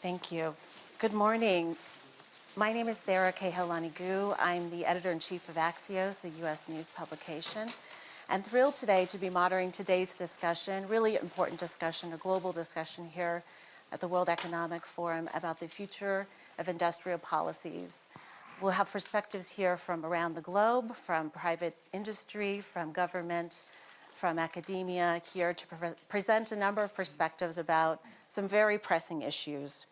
Thank you. Good morning. My name is Sara Kehaulani Goo. I'm the editor-in-chief of Axios, a U.S. news publication, and thrilled today to be moderating today's discussion, really important discussion, a global discussion here at the World Economic Forum about the future of industrial policies. We'll have perspectives here from around the globe, from private industry, from government, from academia, here to present a number of perspectives about some very pressing issues.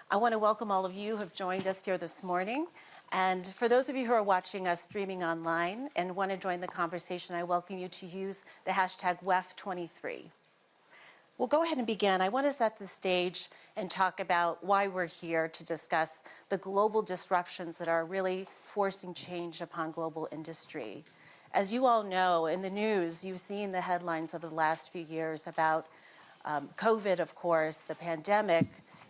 I want to welcome all of you who have joined us here this morning. And for those of you who are watching us streaming online and want to join the conversation, I welcome you to use the hashtag WEF23. We'll go ahead and begin. I want to set the stage and talk about why we're here to discuss the global disruptions that are really forcing change upon global industry. As you all know, in the news, you've seen the headlines of the last few years about COVID, of course, the pandemic,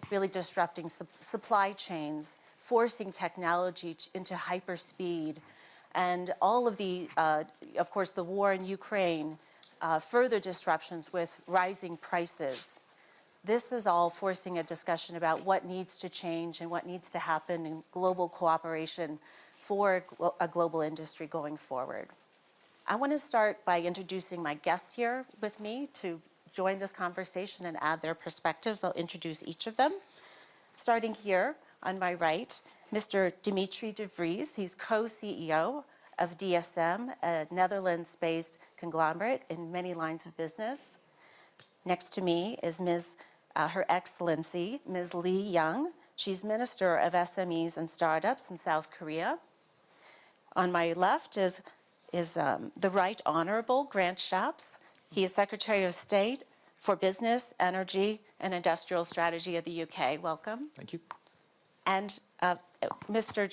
really disrupting supply chains, forcing technology into hyperspeed, and all of the, of course, the war in Ukraine, further disruptions with rising prices. This is all forcing a discussion about what needs to change and what needs to happen in global cooperation for a global industry going forward. I want to start by introducing my guests here with me to join this conversation and add their perspectives. I'll introduce each of them. Starting here on my right, Mr. Dimitri de Vries. He's co-CEO of DSM, a Netherlands-based conglomerate in many lines of business. Next to me is Her Excellency, Ms. Lee Young. She's Minister of SMEs and Startups in South Korea. On my left is the Right Honorable Grant Shapps. He is Secretary of State for Business, Energy, and Industrial Strategy of the UK. Welcome. Thank you. And Mr.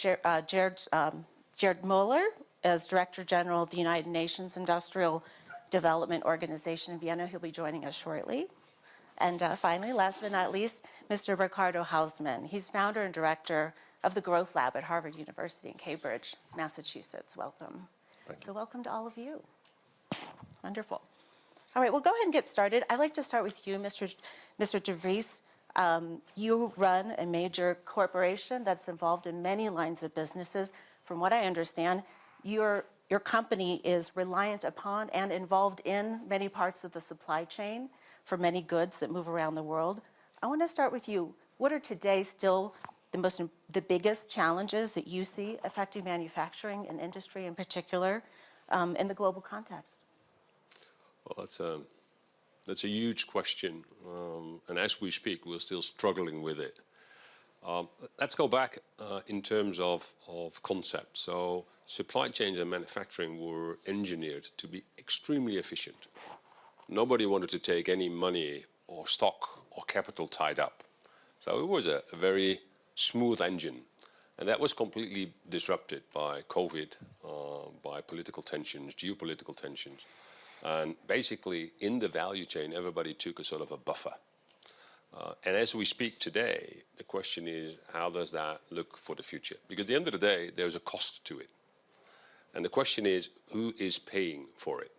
Gerd Müller, as Director General of the United Nations Industrial Development Organization in Vienna. He'll be joining us shortly. And finally, last but not least, Mr. Ricardo Hausmann. He's founder and director of the Growth Lab at Harvard University in Cambridge, Massachusetts. Welcome. Thank you. So welcome to all of you. Wonderful. All right, we'll go ahead and get started. I'd like to start with you, Mr. de Vries. You run a major corporation that's involved in many lines of businesses. From what I understand, your company is reliant upon and involved in many parts of the supply chain for many goods that move around the world. I want to start with you. What are today still the biggest challenges that you see affecting manufacturing and industry in particular in the global context? Well, that's a huge question, and as we speak, we're still struggling with it. Let's go back in terms of concept. So supply chains and manufacturing were engineered to be extremely efficient. Nobody wanted to take any money or stock or capital tied up. So it was a very smooth engine. And that was completely disrupted by COVID, by political tensions, geopolitical tensions. And basically, in the value chain, everybody took a sort of a buffer. And as we speak today, the question is, how does that look for the future? Because at the end of the day, there's a cost to it. And the question is, who is paying for it?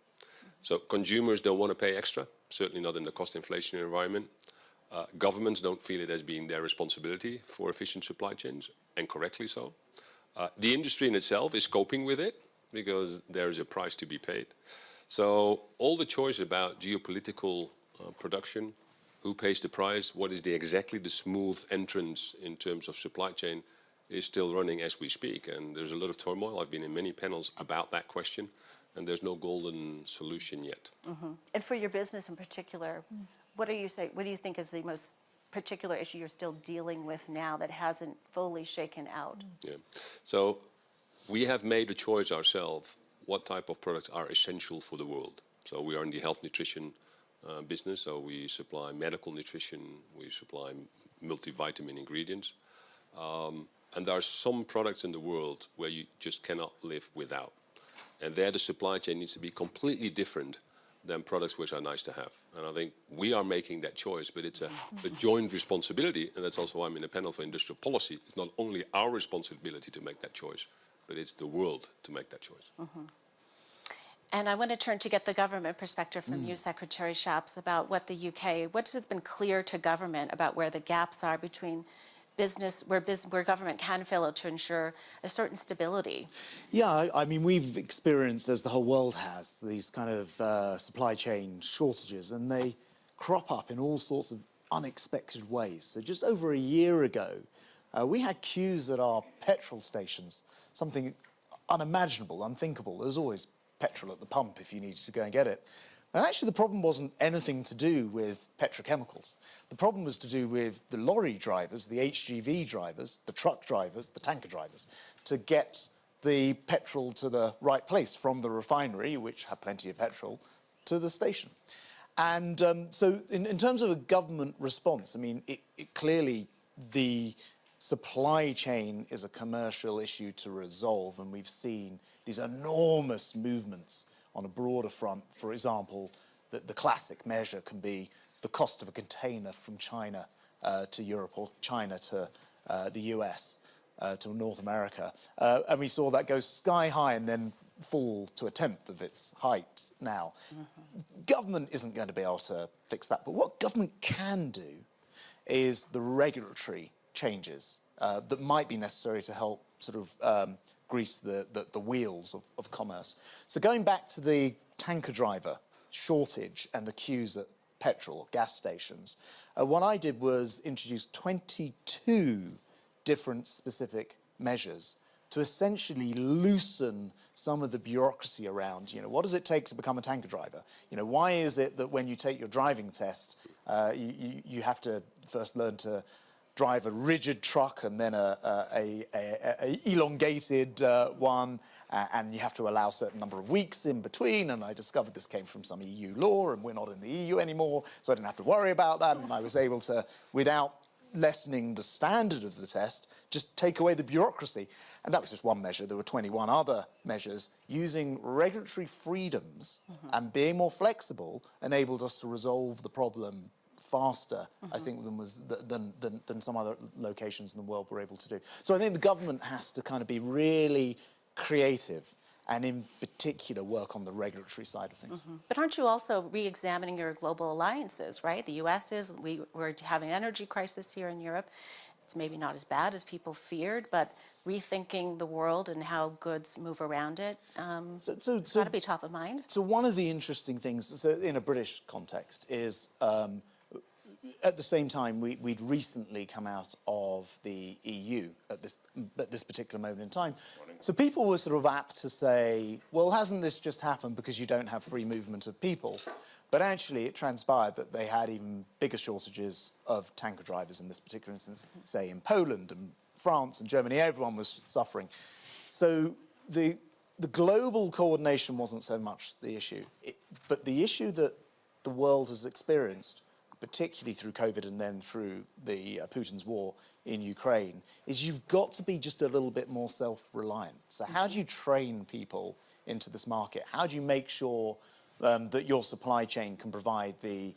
So consumers don't want to pay extra, certainly not in the cost inflation environment. Governments don't feel it as being their responsibility for efficient supply chains, and correctly so. The industry in itself is coping with it because there is a price to be paid. So all the choice about geopolitical production, who pays the price, what is exactly the smooth entrance in terms of supply chain is still running as we speak. And there's a lot of turmoil. I've been in many panels about that question, and there's no golden solution yet. Mm-hmm. And for your business in particular, what do you think is the most particular issue you're still dealing with now that hasn't fully shaken out? Yeah. So we have made a choice ourselves what type of products are essential for the world. So we are in the health nutrition business, so we supply medical nutrition, we supply multivitamin ingredients. And there are some products in the world where you just cannot live without. And there the supply chain needs to be completely different than products which are nice to have. And I think we are making that choice, but it's a joint responsibility, and that's also why I'm in a panel for industrial policy. It's not only our responsibility to make that choice, but it's the world to make that choice. Mm-hmm. And I want to turn to get the government perspective from you, Secretary Shapps, about what the UK, what has been clear to government about where the gaps are between business, where government can fail to ensure a certain stability. Yeah, I mean, we've experienced, as the whole world has, these kind of supply chain shortages, and they crop up in all sorts of unexpected ways. So just over a year ago, we had queues at our petrol stations, something unimaginable, unthinkable. There was always petrol at the pump if you needed to go and get it. And actually the problem wasn't anything to do with petrochemicals. The problem was to do with the lorry drivers, the HGV drivers, the truck drivers, the tanker drivers, to get the petrol to the right place from the refinery, which had plenty of petrol, to the station. And so in terms of a government response, I mean, it clearly the supply chain is a commercial issue to resolve, and we've seen these enormous movements on a broader front. For example, the classic measure can be the cost of a container from China to Europe, or China to the US, to North America. And we saw that go sky high and then fall to a tenth of its height now. Government isn't going to be able to fix that, but what government can do is the regulatory changes that might be necessary to help sort of grease the wheels of commerce. So going back to the tanker driver shortage and the queues at petrol or gas stations, what I did was introduce 22 different specific measures to essentially loosen some of the bureaucracy around, you know, what does it take to become a tanker driver? You know, why is it that when you take your driving test, you have to first learn to drive a rigid truck and then a elongated one, and you have to allow a certain number of weeks in between, and I discovered this came from some EU law, and we're not in the EU anymore, so I didn't have to worry about that, and I was able to, without lessening the standard of the test, just take away the bureaucracy. And that was just one measure. There were 21 other measures. Using regulatory freedoms and being more flexible enabled us to resolve the problem faster, I think, than some other locations in the world were able to do. So I think the government has to kind of be really creative and in particular work on the regulatory side of things. But aren't you also re-examining your global alliances, right? The US is, we're having an energy crisis here in Europe. It's maybe not as bad as people feared, but rethinking the world and how goods move around it, it's got to be top of mind. So one of the interesting things, so in a British context, is at the same time, we'd recently come out of the EU at this particular moment in time. So people were sort of apt to say, well, hasn't this just happened because you don't have free movement of people? But actually, it transpired that they had even bigger shortages of tanker drivers in this particular instance, say in Poland and France and Germany. Everyone was suffering. So the global coordination wasn't so much the issue. But the issue that the world has experienced, particularly through COVID and then through the Putin's war in Ukraine, is you've got to be just a little bit more self-reliant. So how do you train people into this market? How do you make sure that your supply chain can provide the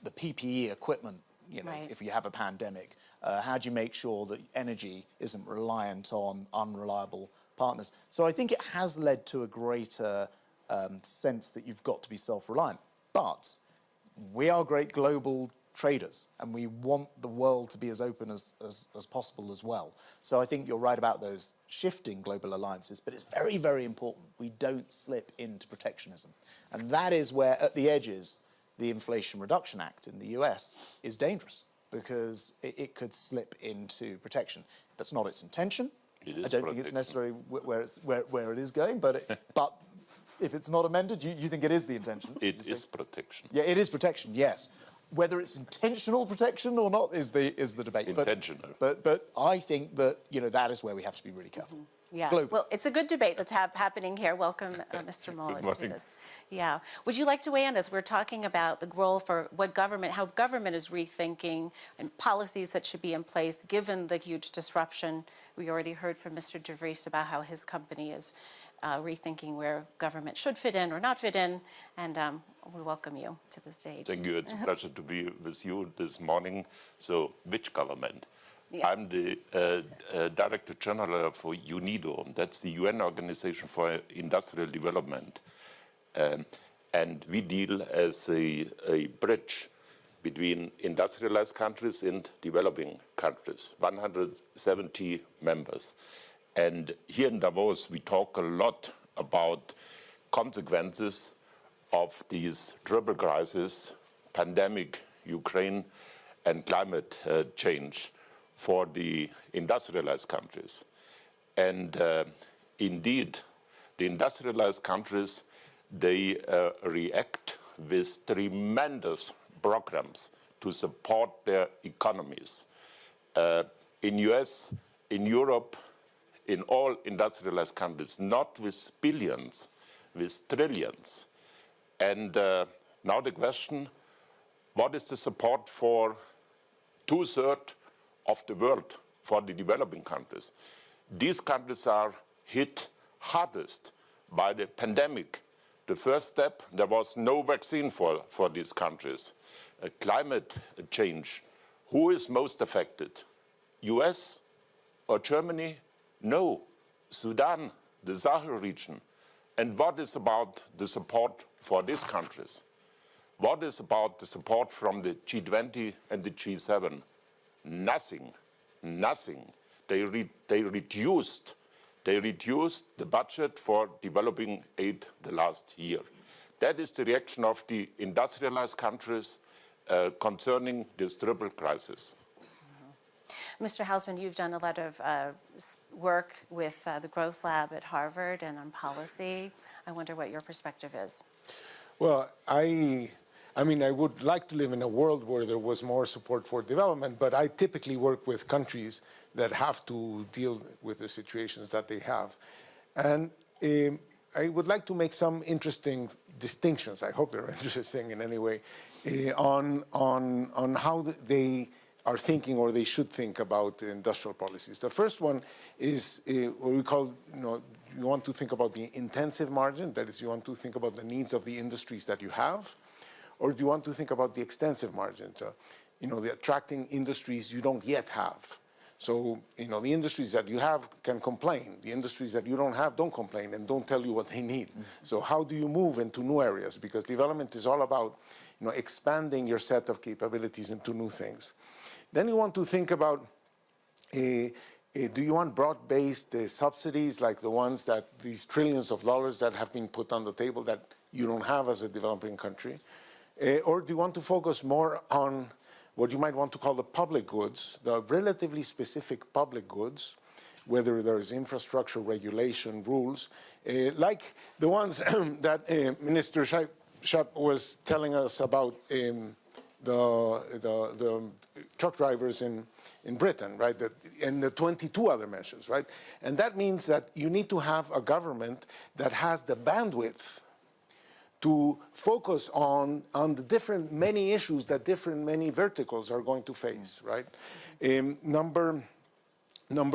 PPE equipment, you know, if you have a pandemic? How do you make sure that energy isn't reliant on unreliable partners? So I think it has led to a greater sense that you've got to be self-reliant. But we are great global traders, and we want the world to be as open as possible as well. So I think you're right about those shifting global alliances, but it's very, very important we don't slip into protectionism. And that is where, at the edges, the Inflation Reduction Act in the US is dangerous, because it could slip into protection. That's not its intention. I don't think it's necessarily where it is going, but if it's not amended, you think it is the intention? It is protection. Yeah, it is protection, yes. Whether it's intentional protection or not is the debate. Intentional. But I think that, you know, that is where we have to be really careful. Yeah, Global. well, it's a good debate that's happening here. Welcome, Mr. Müller, to this. Yeah. Would you like to weigh in as we're talking about the role for how government is rethinking and policies that should be in place given the huge disruption? We already heard from Mr. de Vries about how his company is rethinking where government should fit in or not fit in, and we welcome you to the stage. Thank you. It's a pleasure to be with you this morning. So, which government? Yeah. I'm the Director General for UNIDO. That's the UN Organization for Industrial Development. And we deal as a bridge between industrialized countries and developing countries, 170 members. And here in Davos, we talk a lot about consequences of these triple crises, pandemic, Ukraine, and climate change for the industrialized countries. And indeed, the industrialized countries, they react with tremendous programs to support their economies. In US, in Europe, in all industrialized countries, not with billions, with trillions. And now the question, what is the support for 2/3 of the world, for the developing countries? These countries are hit hardest by the pandemic. The first step, there was no vaccine for these countries. Climate change, who is most affected? US or Germany? No, Sudan, the Sahel region. And what is about the support for these countries? What is about the support from the G20 and the G7? Nothing, nothing. They reduced the budget for developing aid the last year. That is the reaction of the industrialized countries concerning this triple crisis. Mr. Hausman, you've done a lot of work with the Growth Lab at Harvard and on policy. I wonder what your perspective is. Well, I mean, I would like to live in a world where there was more support for development, but I typically work with countries that have to deal with the situations that they have. And I would like to make some interesting distinctions, I hope they're interesting in any way, on how they are thinking or they should think about industrial policies. The first one is what we call, you want to think about the intensive margin, that is, you want to think about the needs of the industries that you have, or do you want to think about the extensive margin, the attracting industries you don't yet have? So, the industries that you have can complain. The industries that you don't have don't complain and don't tell you what they need. Mm-hmm. So how do you move into new areas? Because development is all about, expanding your set of capabilities into new things. Then you want to think about, do you want broad-based subsidies like the ones that, these trillions of dollars that have been put on the table that you don't have as a developing country? Or do you want to focus more on what you might want to call the public goods, the relatively specific public goods, whether there's infrastructure, regulation, rules, like the ones that Minister Shapps was telling us about the truck drivers in Britain, right? And the 22 other measures, right? And that means that you need to have a government that has the bandwidth to focus on the many issues that many verticals are going to face, right? Number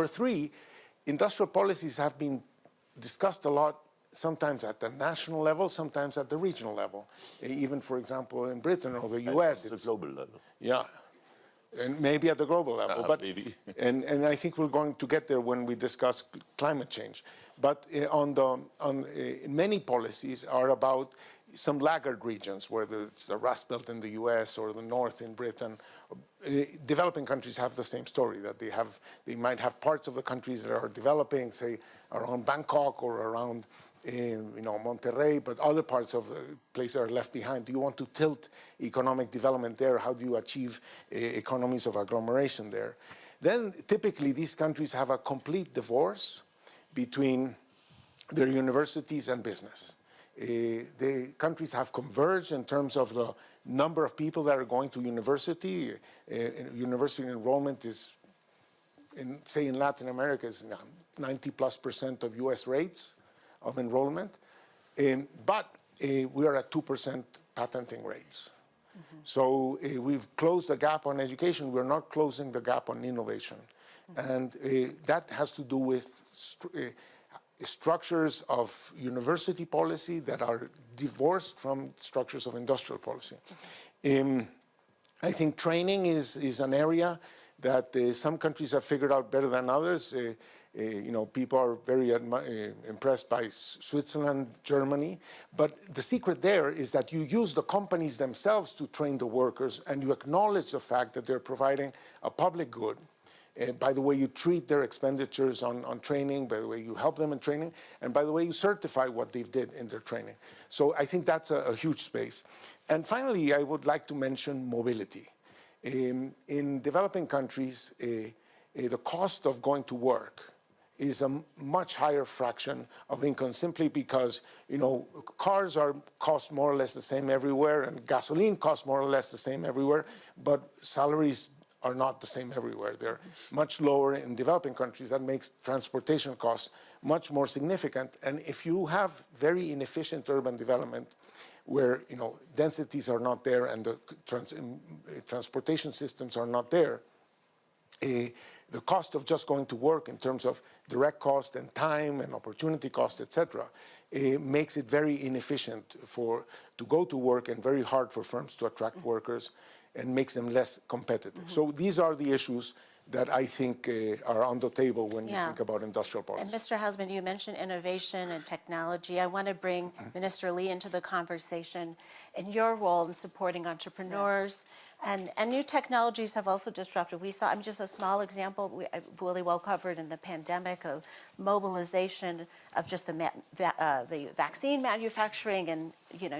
three, industrial policies have been discussed a lot, sometimes at the national level, sometimes at the regional level. Even, for example, in Britain or the US. It's a global level. Yeah, and maybe at the global level. But maybe. and I think we're going to get there when we discuss climate change. But many policies are about some laggard regions, whether it's the Rust Belt in the US or the North in Britain. Developing countries have the same story, that they might have parts of the countries that are developing, say, around Bangkok or around Monterrey, but other parts of the place are left behind. Do you want to tilt economic development there? How do you achieve economies of agglomeration there? Then typically these countries have a complete divorce between their universities and business. The countries have converged in terms of the number of people that are going to university. University enrollment is, say in Latin America, is 90+% of US rates of enrollment. But we are at 2% patenting rates. Mm-hmm. So we've closed the gap on education. We're not closing the gap on innovation. Mm-hmm. And that has to do with structures of university policy that are divorced from structures of industrial policy. I think training is an area that some countries have figured out better than others. People are very impressed by Switzerland, Germany, but the secret there is that you use the companies themselves to train the workers, and you acknowledge the fact that they're providing a public good. By the way you treat their expenditures on training, by the way you help them in training, and by the way you certify what they did in their training. So I think that's a huge space. And finally, I would like to mention mobility. In developing countries, the cost of going to work is a much higher fraction of income, simply because cars cost more or less the same everywhere, and gasoline costs more or less the same everywhere, but salaries are not the same everywhere. They're much lower in developing countries. That makes transportation costs much more significant. And if you have very inefficient urban development where densities are not there and the transportation systems are not there, the cost of just going to work in terms of direct cost and time and opportunity cost, etc., makes it very inefficient to go to work and very hard for firms to attract workers, and makes them less competitive. So these are the issues that I think are on the table when you think about industrial policy. And Mr. Hausman, you mentioned innovation and technology. I want to bring Minister Lee into the conversation in your role in supporting entrepreneurs. And new technologies have also disrupted. I'm just a small example, really well covered in the pandemic, of mobilization of just the vaccine manufacturing, and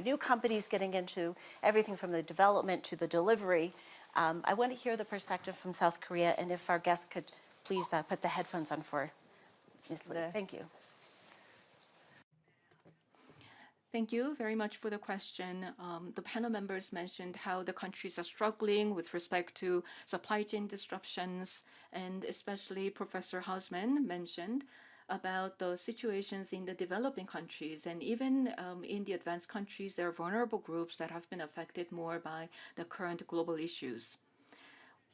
new companies getting into everything from the development to the delivery. I want to hear the perspective from South Korea, and if our guests could please put the headphones on for Ms. Lee. Thank you. Thank you very much for the question. The panel members mentioned how the countries are struggling with respect to supply chain disruptions, and especially Professor Hausman mentioned about the situations in the developing countries, and even in the advanced countries, there are vulnerable groups that have been affected more by the current global issues.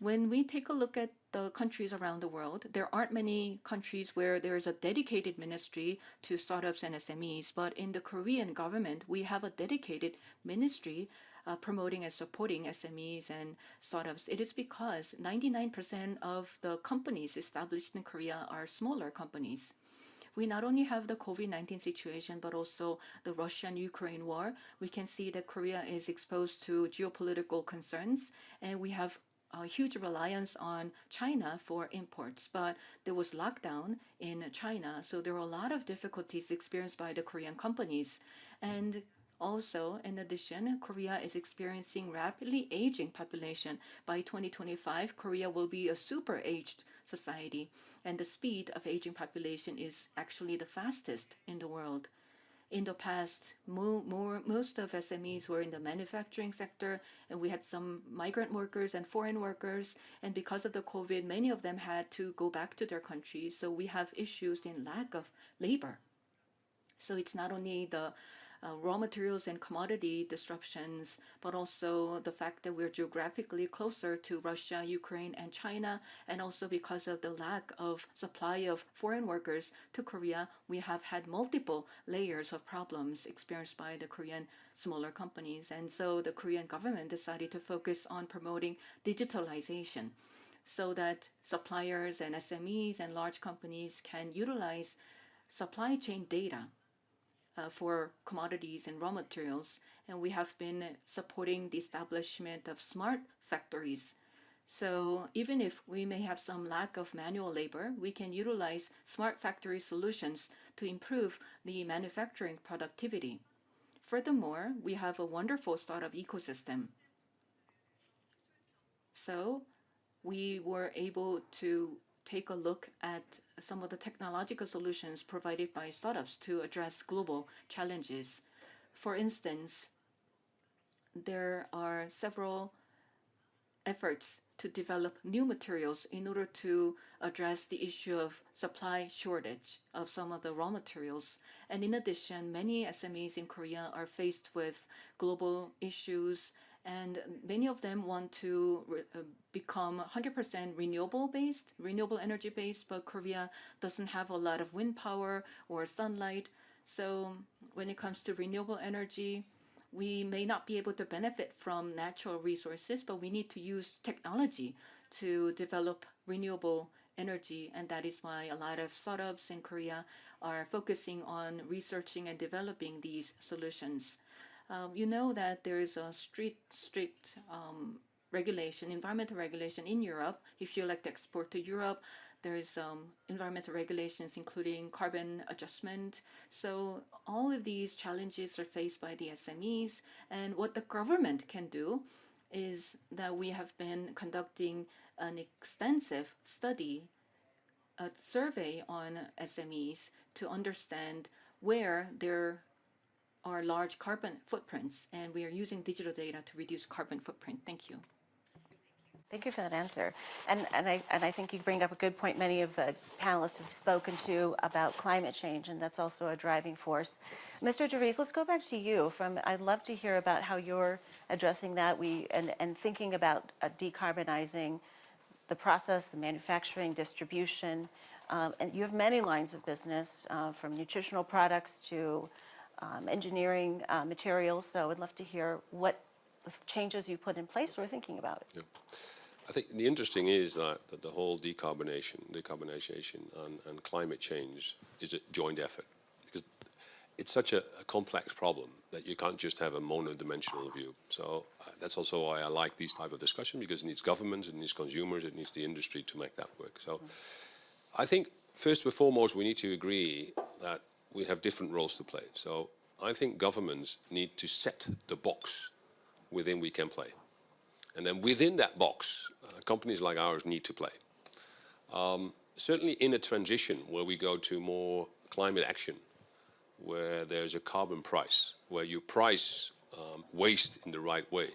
When we take a look at the countries around the world, there aren't many countries where there is a dedicated ministry to startups and SMEs, but in the Korean government, we have a dedicated ministry promoting and supporting SMEs and startups. It is because 99% of the companies established in Korea are smaller companies. We not only have the COVID-19 situation, but also the Russia and Ukraine war. We can see that Korea is exposed to geopolitical concerns, and we have a huge reliance on China for imports. But there was lockdown in China, so there were a lot of difficulties experienced by the Korean companies. And also, in addition, Korea is experiencing rapidly aging population. By 2025, Korea will be a super aged society, and the speed of aging population is actually the fastest in the world. In the past, most of SMEs were in the manufacturing sector, and we had some migrant workers and foreign workers. And because of the COVID, many of them had to go back to their countries. So we have issues in lack of labor. So it's not only the raw materials and commodity disruptions, but also the fact that we're geographically closer to Russia, Ukraine, and China, and also because of the lack of supply of foreign workers to Korea, we have had multiple layers of problems experienced by the Korean smaller companies. And so the Korean government decided to focus on promoting digitalization so that suppliers and SMEs and large companies can utilize supply chain data for commodities and raw materials, and we have been supporting the establishment of smart factories. So even if we may have some lack of manual labor, we can utilize smart factory solutions to improve the manufacturing productivity. Furthermore, we have a wonderful startup ecosystem. So we were able to take a look at some of the technological solutions provided by startups to address global challenges. For instance, there are several efforts to develop new materials in order to address the issue of supply shortage of some of the raw materials. And in addition, many SMEs in Korea are faced with global issues, and many of them want to become 100% renewable energy based, but Korea doesn't have a lot of wind power or sunlight. So when it comes to renewable energy, we may not be able to benefit from natural resources, but we need to use technology to develop renewable energy, and that is why a lot of startups in Korea are focusing on researching and developing these solutions. You know that there is a strict regulation, environmental regulation in Europe. If you like to export to Europe, there is environmental regulations including carbon adjustment. So all of these challenges are faced by the SMEs, and what the government can do is that we have been conducting an extensive study, a survey on SMEs to understand where there are large carbon footprints, and we are using digital data to reduce carbon footprint. Thank you. Thank you for that answer. And I think you bring up a good point. Many of the panelists have spoken to about climate change, and that's also a driving force. Mr. DeVries, let's go back to you. I'd love to hear about how you're addressing that and thinking about decarbonizing the process, the manufacturing, distribution. And you have many lines of business, from nutritional products to engineering materials. So I'd love to hear what changes you put in place or thinking about it. Yeah. I think the interesting is that the whole decarbonization and climate change is a joint effort, because it's such a complex problem that you can't just have a monodimensional view. So that's also why I like these type of discussion, because it needs governments, it needs consumers, it needs the industry to make that work. So I think first and foremost we need to agree that we have different roles to play. So I think governments need to set the box within we can play. And then within that box, companies like ours need to play. Certainly in a transition where we go to more climate action, where there's a carbon price, where you price waste in the right way,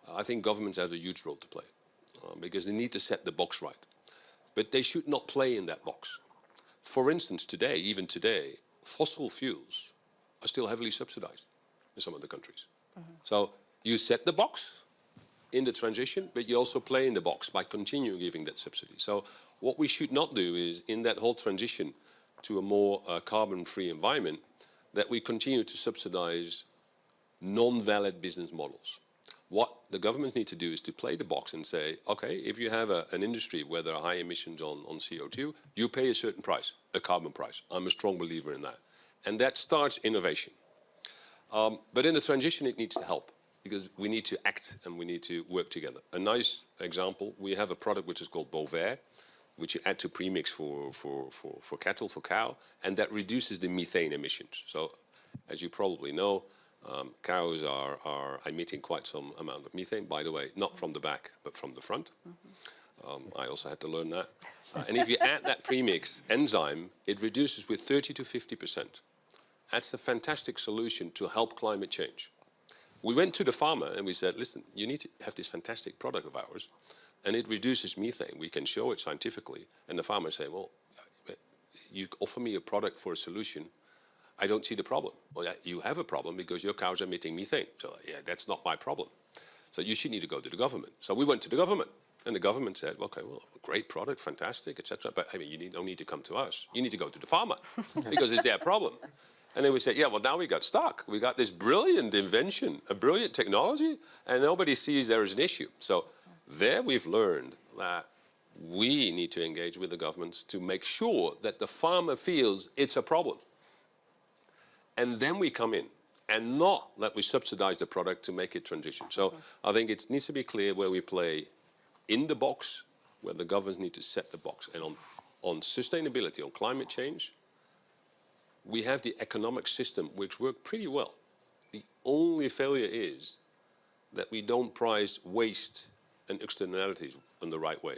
I think governments have a huge role to play, because they need to set the box right. But they should not play in that box. For instance, today, even today, fossil fuels are still heavily subsidized in some of the countries. So you set the box in the transition, but you also play in the box by continuing giving that subsidy. So what we should not do is, in that whole transition to a more carbon-free environment, that we continue to subsidize non-valid business models. What the governments need to do is to play the box and say, okay, if you have an industry where there are high emissions on CO2, you pay a certain price, a carbon price. I'm a strong believer in that. And that starts innovation. But in the transition, it needs to help, because we need to act and we need to work together. A nice example, we have a product which is called Bovaer, which you add to premix for cattle, for cow, and that reduces the methane emissions. So, as you probably know, cows are emitting quite some amount of methane, by the way, not from the back, but from the front. I also had to learn that. And if you add that premix enzyme, it reduces with 30 to 50%. That's a fantastic solution to help climate change. We went to the farmer and we said, listen, you need to have this fantastic product of ours, and it reduces methane. We can show it scientifically. And the farmer said, well, you offer me a product for a solution, I don't see the problem. Well, yeah, you have a problem because your cows are emitting methane. So yeah, that's not my problem. So you should need to go to the government. So we went to the government, and the government said, okay, well, great product, fantastic, etc. But I mean, you don't need to come to us. You need to go to the farmer because it's their problem. And then we said, yeah, well, now we got stuck. We got this brilliant invention, a brilliant technology, and nobody sees there is an issue. So there we've learned that we need to engage with the governments to make sure that the farmer feels it's a problem. And then we come in, and not that we subsidize the product to make it transition. So I think it needs to be clear where we play in the box, where the governments need to set the box. And on sustainability, on climate change, we have the economic system which works pretty well. The only failure is that we don't price waste and externalities in the right way.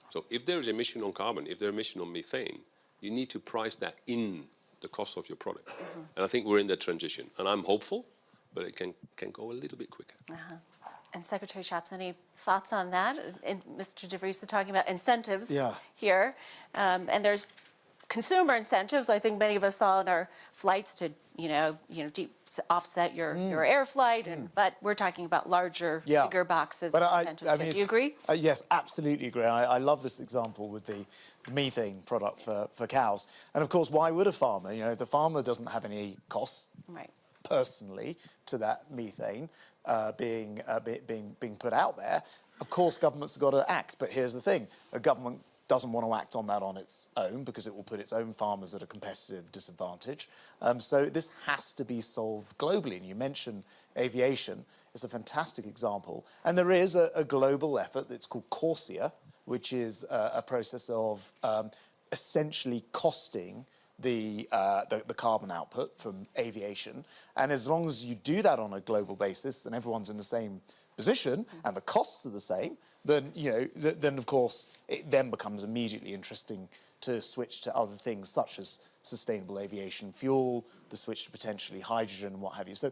So if there is emission on carbon, if there is emission on methane, you need to price that in the cost of your product. And I think we're in that transition. And I'm hopeful, but it can go a little bit quicker. And Secretary Shapps, any thoughts on that? And Mr. DeVries is talking about incentives here. And there's consumer incentives. I think many of us saw in our flights to, offset your air flight. But we're talking about larger, bigger boxes incentives. I mean, do you agree? Yes, absolutely agree. I love this example with the methane product for cows. And of course, why would a farmer? The farmer doesn't have any costs personally to that methane being put out there. Of course, governments have got to act. But here's the thing: a government doesn't want to act on that on its own because it will put its own farmers at a competitive disadvantage. So this has to be solved globally. And you mentioned aviation. It's a fantastic example. And there is a global effort that's called CORSIA, which is a process of essentially costing the carbon output from aviation. And as long as you do that on a global basis and everyone's in the same position and the costs are the same, then, then of course, it then becomes immediately interesting to switch to other things such as sustainable aviation fuel, the switch to potentially hydrogen and what have you. So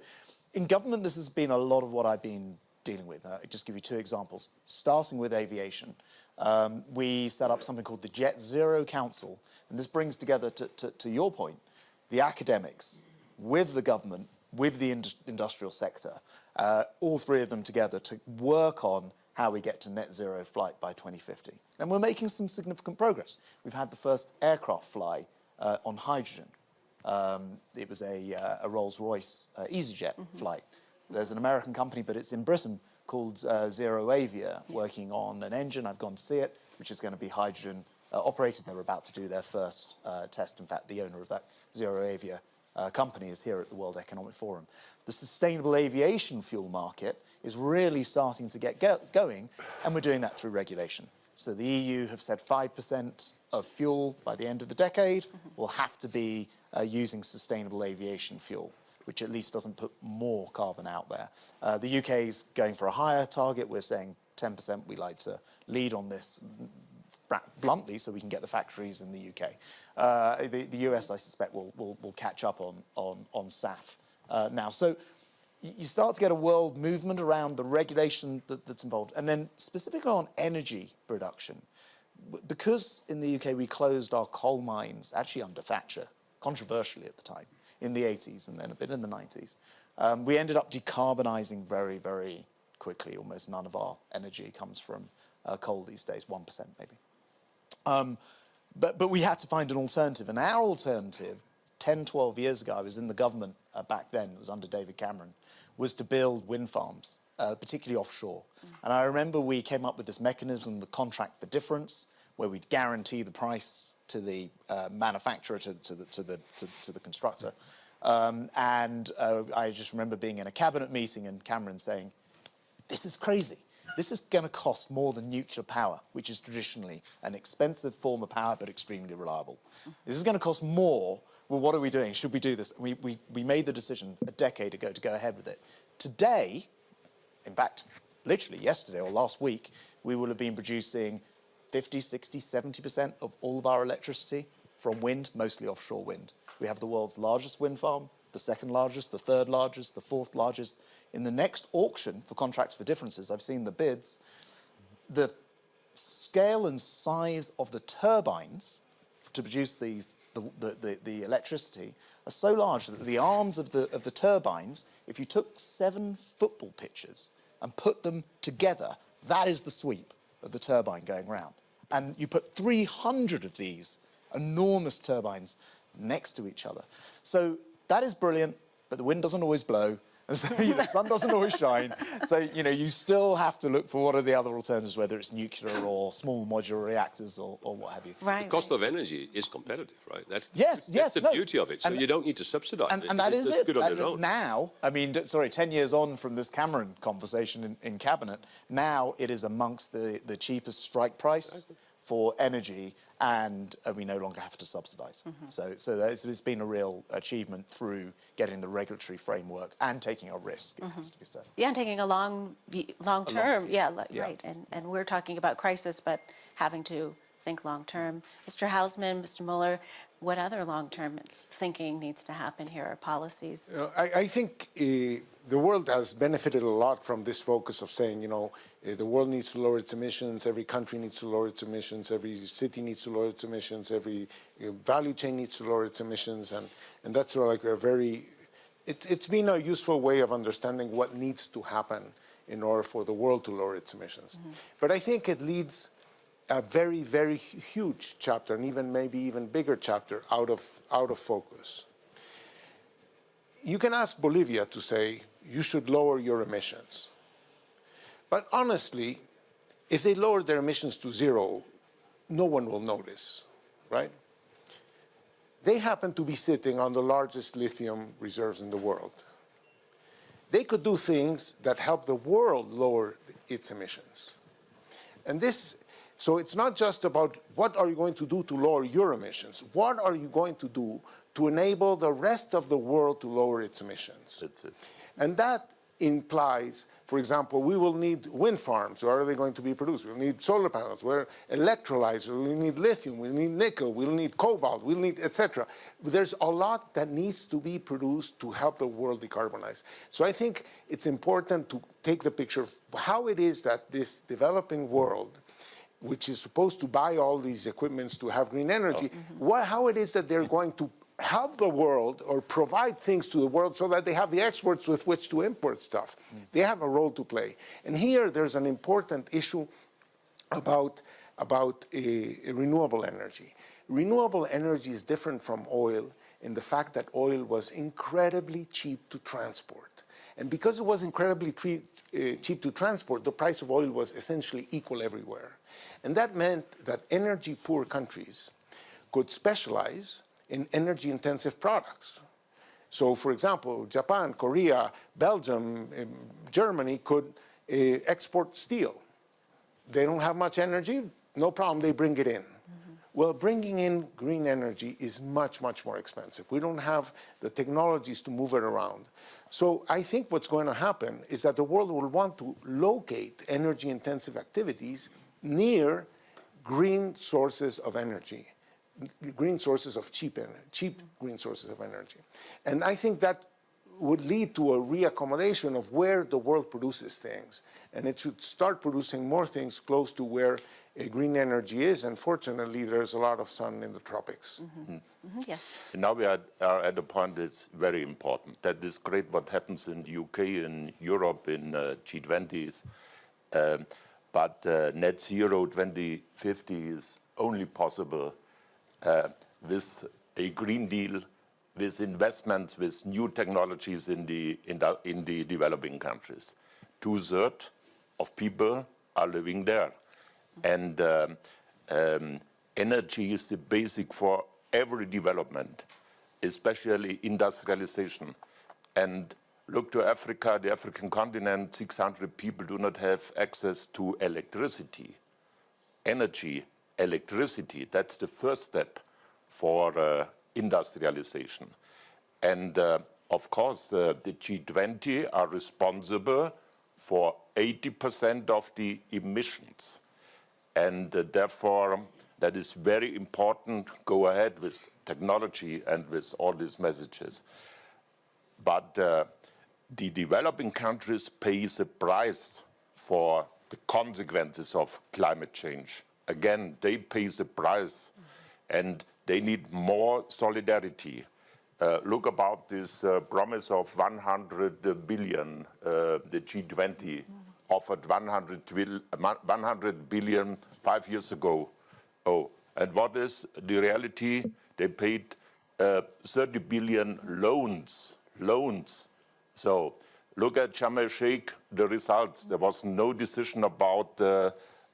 in government, this has been a lot of what I've been dealing with. I'll just give you two examples. Starting with aviation, we set up something called the Jet Zero Council. And this brings together, to your point, the academics with the government, with the industrial sector, all three of them together to work on how we get to net zero flight by 2050. And we're making some significant progress. We've had the first aircraft fly on hydrogen. It was a Rolls-Royce EasyJet flight. There's an American company, but it's in Britain, called Zero Avia, working on an engine. I've gone to see it, which is going to be hydrogen operated. They're about to do their first test. In fact, the owner of that Zero Avia company is here at the World Economic Forum. The sustainable aviation fuel market is really starting to get going, and we're doing that through regulation. So the EU have said 5% of fuel by the end of the decade will have to be using sustainable aviation fuel, which at least doesn't put more carbon out there. The UK is going for a higher target. We're saying 10%. We like to lead on this bluntly so we can get the factories in the UK. The US, I suspect, will catch up on SAF now. So you start to get a world movement around the regulation that's involved. And then specifically on energy production, because in the UK we closed our coal mines, actually under Thatcher, controversially at the time, in the 80s and then a bit in the 90s, we ended up decarbonising very, very quickly. Almost none of our energy comes from coal these days, 1% maybe. But we had to find an alternative. And our alternative, 10, 12 years ago, I was in the government back then, it was under David Cameron, was to build wind farms, particularly offshore. And I remember we came up with this mechanism, the contract for difference, where we'd guarantee the price to the manufacturer, to the constructor. I just remember being in a cabinet meeting and Cameron saying, this is crazy. This is going to cost more than nuclear power, which is traditionally an expensive form of power, but extremely reliable. This is going to cost more. Well, what are we doing? Should we do this? We made the decision a decade ago to go ahead with it. Today, in fact, literally yesterday or last week, we will have been producing 50, 60, 70% of all of our electricity from wind, mostly offshore wind. We have the world's largest wind farm, the second largest, the third largest, the fourth largest. In the next auction for contracts for differences, I've seen the bids, the scale and size of the turbines to produce the electricity are so large that the arms of the turbines, if you took 7 football pitches and put them together, that is the sweep of the turbine going round. And you put 300 of these enormous turbines next to each other. So that is brilliant, but the wind doesn't always blow. And so the sun doesn't always shine. So, you still have to look for what are the other alternatives, whether it's nuclear or small modular reactors or what have you. Right. The cost of energy is competitive, right? That's the beauty of it. So you don't need to subsidize it. And that is it. Good on its own. Now, 10 years on from this Cameron conversation in Cabinet, now it is amongst the cheapest strike price for energy, and we no longer have to subsidise. So it's been a real achievement through getting the regulatory framework and taking a risk, it has to be said. Yeah, and taking a long term. Right. And we're talking about crisis, but having to think long term. Mr. Hausman, Mr. Müller, what other long-term thinking needs to happen here, or policies? I think the world has benefited a lot from this focus of saying, the world needs to lower its emissions, every country needs to lower its emissions, every city needs to lower its emissions, every value chain needs to lower its emissions, and that's sort of like a very, it's been a useful way of understanding what needs to happen in order for the world to lower its emissions. But I think it leads a very, very huge chapter, and maybe even bigger chapter, out of focus. You can ask Bolivia to say, you should lower your emissions. But honestly, if they lower their emissions to zero, no one will notice, right? They happen to be sitting on the largest lithium reserves in the world. They could do things that help the world lower its emissions. And this, so it's not just about what are you going to do to lower your emissions, what are you going to do to enable the rest of the world to lower its emissions? That's it. And that implies, for example, we will need wind farms. Where are they going to be produced? We'll need solar panels, where electrolyzers, we'll need lithium, we'll need nickel, we'll need cobalt, we'll need et cetera. There's a lot that needs to be produced to help the world decarbonize. So I think it's important to take the picture of how it is that this developing world, which is supposed to buy all these equipments to have green energy, how it is that they're going to help the world or provide things to the world so that they have the exports with which to import stuff. They have a role to play. And here there's an important issue about renewable energy. Renewable energy is different from oil in the fact that oil was incredibly cheap to transport. And because it was incredibly cheap to transport, the price of oil was essentially equal everywhere. And that meant that energy-poor countries could specialize in energy-intensive products. So, for example, Japan, Korea, Belgium, Germany could export steel. They don't have much energy, no problem, they bring it in. Well, bringing in green energy is much, much more expensive. We don't have the technologies to move it around. So I think what's going to happen is that the world will want to locate energy-intensive activities near green sources of energy, green sources of cheap green sources of energy. And I think that would lead to a reaccommodation of where the world produces things. And it should start producing more things close to where green energy is. And fortunately, there's a lot of sun in the tropics. Yes. And now we are at a point that's very important. That is great what happens in the UK, in Europe, in G20s. But net zero 2050 is only possible with a Green Deal, with investments, with new technologies in the developing countries. 2/3 of people are living there. And energy is the basic for every development, especially industrialization. And look to Africa, the African continent, 600 people do not have access to electricity. Energy, electricity, that's the first step for industrialization. And of course, the G20 are responsible for 80% of the emissions. And therefore, that is very important. Go ahead with technology and with all these messages. But the developing countries pay the price for the consequences of climate change. Again, they pay the price, and they need more solidarity. Look about this promise of 100 billion. The G20 offered 100 billion 5 years ago. Oh, and what is the reality? They paid 30 billion loans. So look at Sharm el-Sheikh, the results. There was no decision about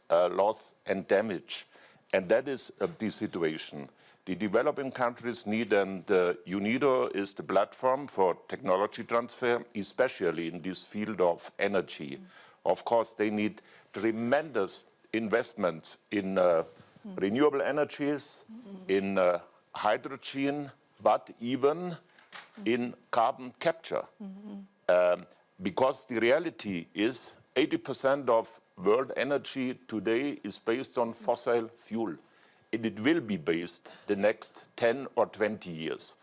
loss and damage. And that is the situation. The developing countries need, and UNIDO is the platform for technology transfer, especially in this field of energy. Of course, they need tremendous investments in renewable energies, in hydrogen, but even in carbon capture. Because the reality is 80% of world energy today is based on fossil fuel. And it will be based the next 10 or 20 years.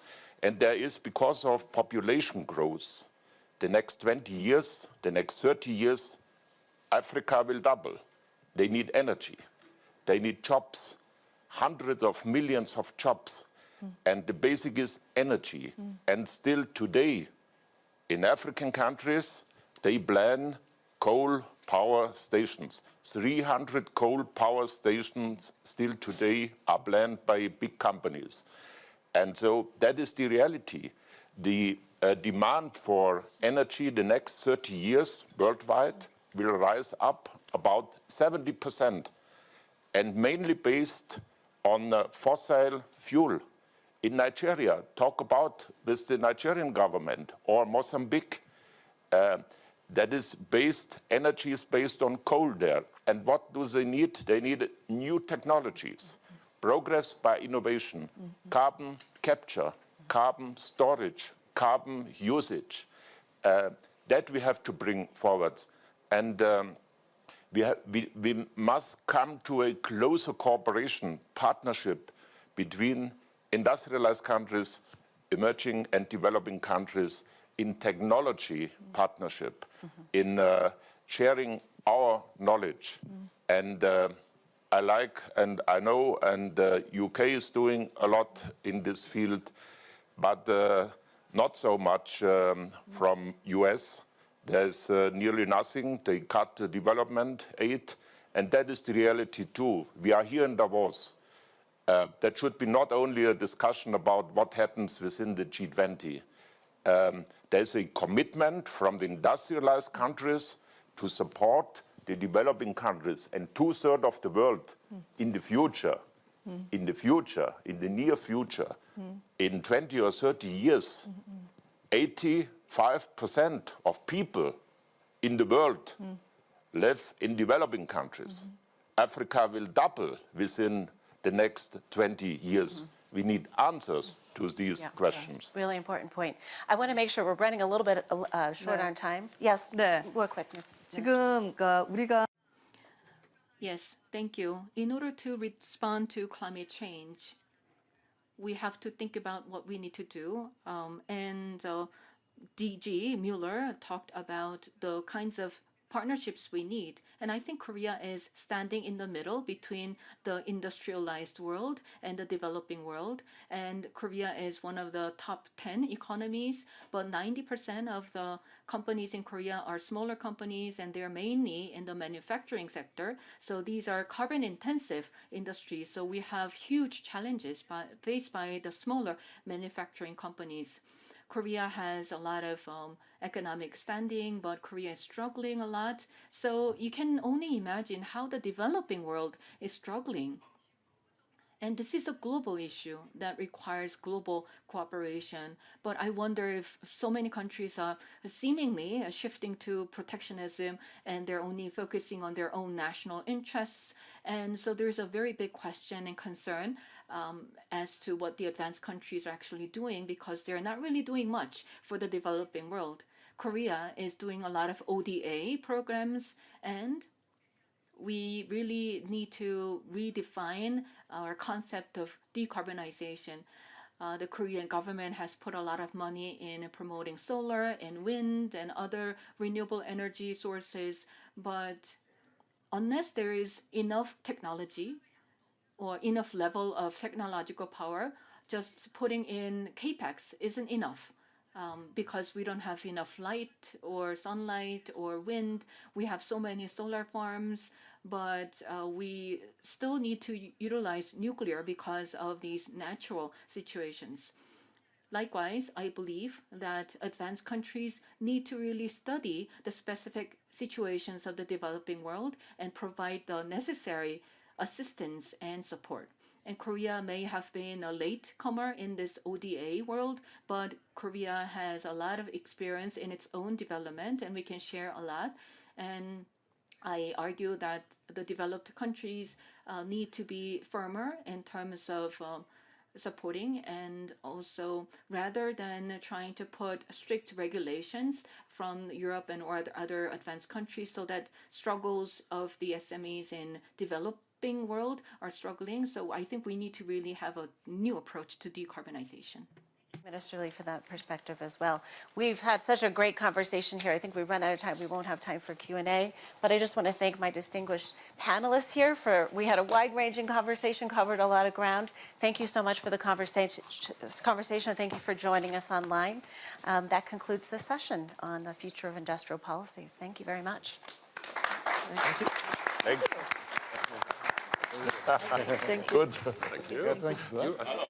And there is, because of population growth, the next 20 years, the next 30 years, Africa will double. They need energy. They need jobs, hundreds of millions of jobs. And the basic is energy. And still today, in African countries, they plan coal power stations. 300 coal power stations still today are planned by big companies. And so that is the reality. The demand for energy the next 30 years worldwide will rise up about 70%. and mainly based on fossil fuel. In Nigeria, talk about with the Nigerian government, or Mozambique, that is based, energy is based on coal there. And what do they need? They need new technologies, progress by innovation, carbon capture, carbon storage, carbon usage. That we have to bring forward. And we must come to a closer cooperation, partnership between industrialized countries, emerging and developing countries, in technology partnership, in sharing our knowledge. And I like, and I know, and UK is doing a lot in this field, but not so much from US. There's nearly nothing. They cut the development aid, and that is the reality too. We are here in Davos. That should be not only a discussion about what happens within the G20. There's a commitment from the industrialized countries to support the developing countries, and 2/3 of the world in the future, in the near future, in 20 or 30 years, 85% of people in the world live in developing countries. Africa will double within the next 20 years. We need answers to these questions. Really important point. I want to make sure we're running a little bit short on time. Yes, 네. real quick, Ms. 지금 그러니까 우리가 Yes, thank you. In order to respond to climate change, we have to think about what we need to do. DG Müller talked about the kinds of partnerships we need. And I think Korea is standing in the middle between the industrialized world and the developing world. And Korea is one of the top 10 economies, but 90% of the companies in Korea are smaller companies, and they're mainly in the manufacturing sector. So these are carbon intensive industries. So we have huge challenges faced by the smaller manufacturing companies. Korea has a lot of economic standing, but Korea is struggling a lot. So you can only imagine how the developing world is struggling. And this is a global issue that requires global cooperation. But I wonder if so many countries are seemingly shifting to protectionism, and they're only focusing on their own national interests. And so there's a very big question and concern as to what the advanced countries are actually doing, because they're not really doing much for the developing world. Korea is doing a lot of ODA programs, and we really need to redefine our concept of decarbonization. The Korean government has put a lot of money in promoting solar and wind and other renewable energy sources, but unless there is enough technology or enough level of technological power, just putting in capex isn't enough. Because we don't have enough light or sunlight or wind. We have so many solar farms, but we still need to utilize nuclear because of these natural situations. Likewise, I believe that advanced countries need to really study the specific situations of the developing world and provide the necessary assistance and support. And Korea may have been a latecomer in this ODA world, but Korea has a lot of experience in its own development, and we can share a lot. And I argue that the developed countries need to be firmer in terms of supporting, and also rather than trying to put strict regulations from Europe and or other advanced countries, so that struggles of the SMEs in developing world are struggling. So I think we need to really have a new approach to decarbonization. Minister Lee, for that perspective as well. We've had such a great conversation here. I think we've run out of time. We won't have time for Q&A, but I just want to thank my distinguished panelists here we had a wide-ranging conversation, covered a lot of ground. Thank you so much for the conversation. Thank you for joining us online. That concludes the session on the future of industrial policies. Thank you very much. Thank you. Thank you. Good. Thank you. Thank you for that.